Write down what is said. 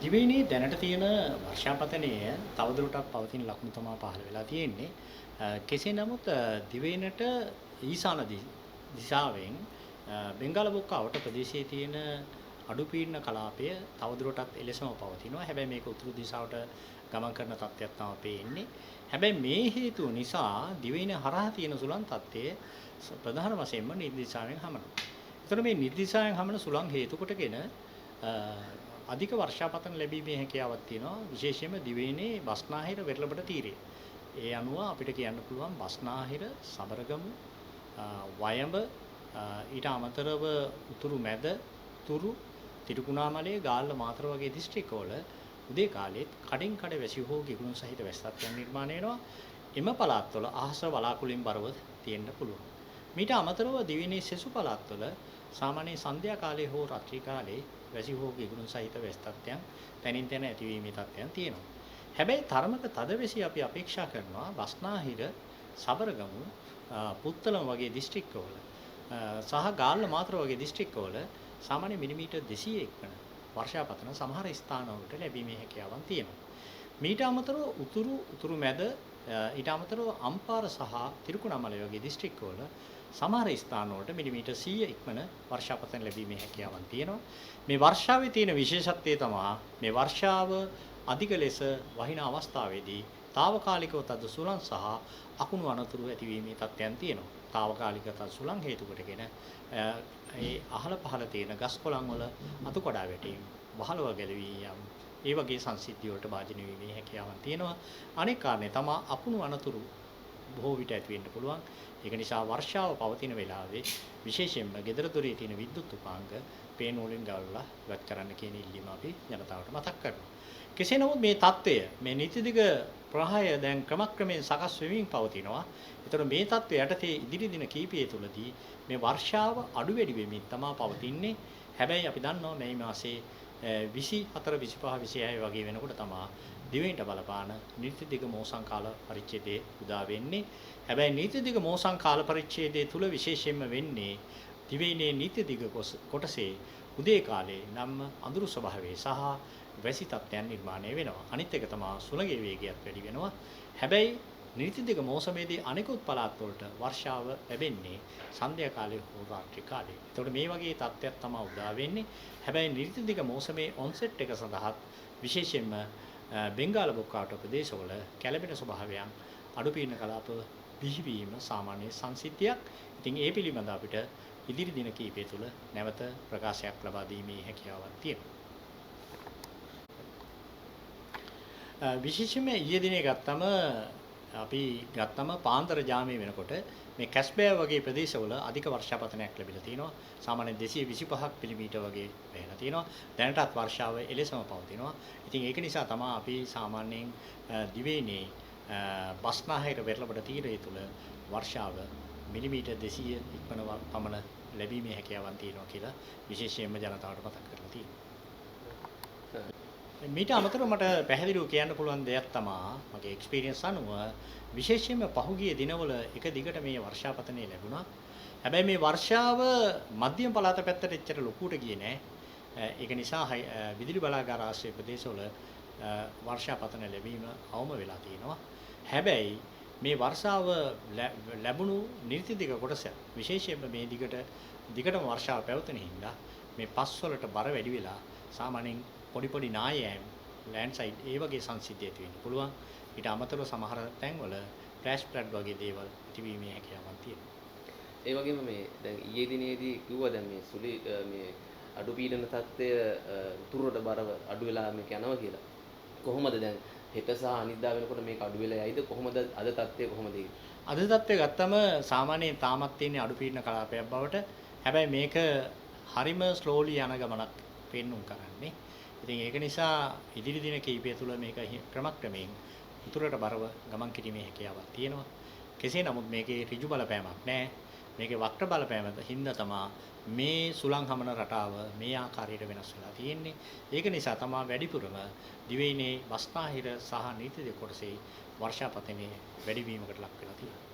දිවයිනේ දැනට තියෙන වර්ෂාපතනය තවදුරටත් පවතින ලකුණු තමයි පහළ වෙලා තියෙන්නේ. කෙසේ නමුත් දිවයිනට ඊශාන දිශාවෙන් බෙන්ගාල බොක්ක අවට ප්‍රදේශයේ තියෙන අඩු පීඩන කලාපය තවදුරටත් එලෙසම පවතිනවා. හැබැයි මේක උතුරු දිශාවට ගමන් කරන තත්ත්වයක් තමයි පේන්නේ. හැබැයි මේ හේතුව නිසා දිවයින හරහා තියෙන සුළං තත්ත්වය ප්‍රධාන වශයෙන්ම නිර්දිශාවෙන් හමනවා. ඒතර මේ නිර්දිශාවෙන් හමන සුළං හේතු කොටගෙන අධික වර්ෂාපතන ලැබීමේ හැකියාවක් තියෙනවා විශේෂයෙන්ම දිවයිනේ බස්නාහිර වෙරළබඩ තීරයේ. ඒ අනුව අපිට කියන්න පුළුවන් බස්නාහිර, සබරගමු, වයඹ ඊට අමතරව උතුරු මැද, තුරු, තිරිකුණාමලය, ගාල්ල, මාතර වගේ දිස්ත්‍රික්කවල උදේ කාලෙත් කඩින් කඩ වැසි හෝ ගිගුරුන් සහිත වැස්සක්යන් නිර්මාණය වෙනවා. එම පළාත්වල අහස වලාකුළින් බරව තියෙන්න පුළුවන්. මීට අමතරව දිවයිනේ සෙසු පළාත්වල සාමාන්‍ය සන්ධ්‍යා කාලයේ හෝ රාත්‍රී කාලයේ වැසි හෝ ගිගුරුන් සහිත වැස් තත්ත්වයන් තනින් තන ඇතිවීමේ තත්ත්වයන් තියෙනවා. හැබැයි තරමක තදවැසි අපි අපේක්ෂා කරනවා බස්නාහිර, සබරගමු, පුත්තලම වගේ දිස්ත්‍රික්කවල සහ ගාල්ල, මාතර වගේ දිස්ත්‍රික්කවල සාමාන්‍ය මිලිමීටර් 200 ඉක්මන වර්ෂාපතන සමහර ස්ථානවලට ලැබීමේ හැකියාවක් තියෙනවා. මීට අමතරව උතුරු මැද ඊට අමතරව අම්පාර සහ තිරිකුණාමලය වගේ දිස්ත්‍රික්කවල සමහර ස්ථානවලට මිලිමීටර් 100 ඉක්මන වර්ෂාපතන ලැබීමේ හැකියාවක් තියෙනවා. මේ වර්ෂාවේ තියෙන විශේෂත්වය තමයි මේ වර්ෂාව අධික ලෙස වහින අවස්ථාවේදී తాවකාලිකව තද සුළං සහ අකුණු අනතුරු ඇතිවීමේ තත්ත්වයන් තියෙනවා. తాවකාලික තද සුළං හේතු කොටගෙන ඒ අහල පහල තියෙන ගස් කොළන් වල අතු කඩා වැටීම, වහලව ගැලවීම, ඒ වගේ සංසිද්ධි වලට භාජනය වීමේ හැකියාවක් තියෙනවා. අනෙක් කාරණේ තමයි අකුණු අනතුරු බොහෝ විට ඇති වෙන්න පුළුවන්. ඒක නිසා වර්ෂාව පවතින වෙලාවේ විශේෂයෙන්ම ගෙදර දොරේ තියෙන විද්‍යුත් උපාංග පේනෝලින් ගවලා ඉවත් කරන්න කියන ඉල්ලීම අපි ජනතාවට මතක් කරනවා. කෙසේ නමුත් මේ தত্ত্বය මේ නීතිදිග ප්‍රවාහය දැන් ක්‍රමක්‍රමයෙන් සකස් වෙමින් පවතිනවා. ඒතර මේ தত্ত্වය යටතේ ඉදිරි දින කිහිපය තුළදී මේ වර්ෂාව අඩු වැඩි වෙමින් තමයි පවතින්නේ. හැබැයි අපි දන්නවා මේ මාසේ 24, 25, 26 වගේ වෙනකොට තමයි දිවයිනට බලපාන නීතිදිග මෝසම් කාල පරිච්ඡේදයේ උදා වෙන්නේ. හැබැයි නීතිදිග මෝසම් කාල පරිච්ඡේදයේ තුල විශේෂයෙන්ම වෙන්නේ දිවයිනේ නීතිදිග කොටසේ උදේ කාලේ නම් අඳුරු ස්වභාවය සහ වැසි තත්ත්වයන් නිර්මාණය වෙනවා. අනිත් එක තමයි සුළඟේ වේගයත් වැඩි වෙනවා. හැබැයි නීතිදිග මෝසමේදී අනෙකුත් පළාත් වලට වර්ෂාව ලැබෙන්නේ සන්ධ්‍යා කාලේ හෝ රාත්‍රී කාලේ. ඒතකොට මේ වගේ තත්ත්වයක් තමයි උදා වෙන්නේ. හැබැයි නීතිදිග මෝසමේ ඔන්සෙට් එක සඳහා විශේෂයෙන්ම බෙන්ගාල බොක්කාට ප්‍රදේශවල කැළඹෙන ස්වභාවයන් අඩු පීඩන කලාප බිහිවීම සාමාන්‍ය සංසිද්ධියක්. ඉතින් ඒ පිළිබඳ අපිට ඉදිරි දින කිහිපය තුළ නැවත ප්‍රකාශයක් ලබා දීමේ හැකියාවක් තියෙනවා. විශේෂයෙන්ම ඊයේ දිනේ ගත්තම පාන්දර ජාමයේ වෙනකොට මේ කැස්බෑ වගේ ප්‍රදේශවල අධික වර්ෂාපතනයක් ලැබිලා තිනවා. සාමාන්‍යයෙන් 225ක් මිලිමීටර් වගේ වැහෙලා තිනවා. දැනටත් වර්ෂාව එලෙසම පවතිනවා. ඉතින් ඒක නිසා තමයි අපි සාමාන්‍යයෙන් දිවයිනේ බස්නාහිර වෙරළබඩ තීරය තුල වර්ෂාව මිලිමීටර් 200 ඉක්මන පමණ ලැබීමේ හැකියාවක් තියෙනවා කියලා විශේෂයෙන්ම ජනතාවට මතක් කරලා තියෙනවා. මීට අමතරව මට පැහැදිලිව කියන්න පුළුවන් දෙයක් තමයි මගේ එක්ස්පීරියන්ස් අනුව විශේෂයෙන්ම පහුගිය දිනවල එක දිගට මේ වර්ෂාපතනය ලැබුණා. හැබැයි මේ වර්ෂාව මධ්‍යම පළාත පැත්තට එච්චර ලොකුට ගියේ නෑ. ඒක නිසා විදුලි බලාගාර ආශ්‍රය ප්‍රදේශවල වර්ෂාපතන ලැබීම අවම වෙලා තියෙනවා. හැබැයි මේ වර්ෂාව ලැබුණු නීතිදිග කොටස විශේෂයෙන්ම මේ දිගටම වර්ෂාව පැවතුන හින්දා මේ පස්වලට බර වැඩි වෙලා සාමාන්‍යයෙන් පොඩි නායෑම් ලෑන්ඩ්ස්ලයිඩ් ඒ වගේ සංසිද්ධි ඇති වෙන්න පුළුවන්. ඊට අමතරව සමහර තැන්වල ෆ්ලෑෂ් ෆ්ලඩ් වගේ දේවල් ඇතිවීමේ හැකියාවක් තියෙනවා. ඒ වගේම මේ දැන් ඊයේ දිනේදී කිව්වා දැන් මේ සුළි මේ අඩු පීඩන තත්ත්වය උතුරට බරව අඩු වෙලා මේක යනවා කියලා. කොහොමද දැන් හෙට සහ අනිද්දා වෙනකොට මේක අඩු වෙලා යයිද? කොහොමද අද තත්ත්වය කොහොමද? අද තත්ත්වය ගත්තම සාමාන්‍යයෙන් තාමත් තියෙන අඩු පීඩන කලාපයක් බවට. හැබැයි මේක හරිම ස්ලෝලි යන ගමනක් පෙන්눔 කරන්නේ. ඉතින් ඒක නිසා ඉදිරි දින කිහිපය තුළ මේක ක්‍රමක්‍රමයෙන් උතුරට බරව ගමන් කිරීමේ හැකියාවක් තියෙනවා. කෙසේ නමුත් මේකේ ඍජු බලපෑමක් නැහැ. මේකේ වක්‍ර බලපෑමද හින්දා තමයි මේ සුළං හමන රටාව මේ ආකාරයට වෙනස් වෙලා තියෙන්නේ. ඒක නිසා තමයි වැඩිපුරම දිවයිනේ බස්නාහිර සහ නීතිදිග කොටසේ වර්ෂාපතනයේ වැඩි වීමකට ලක් වෙලා තියෙන්නේ.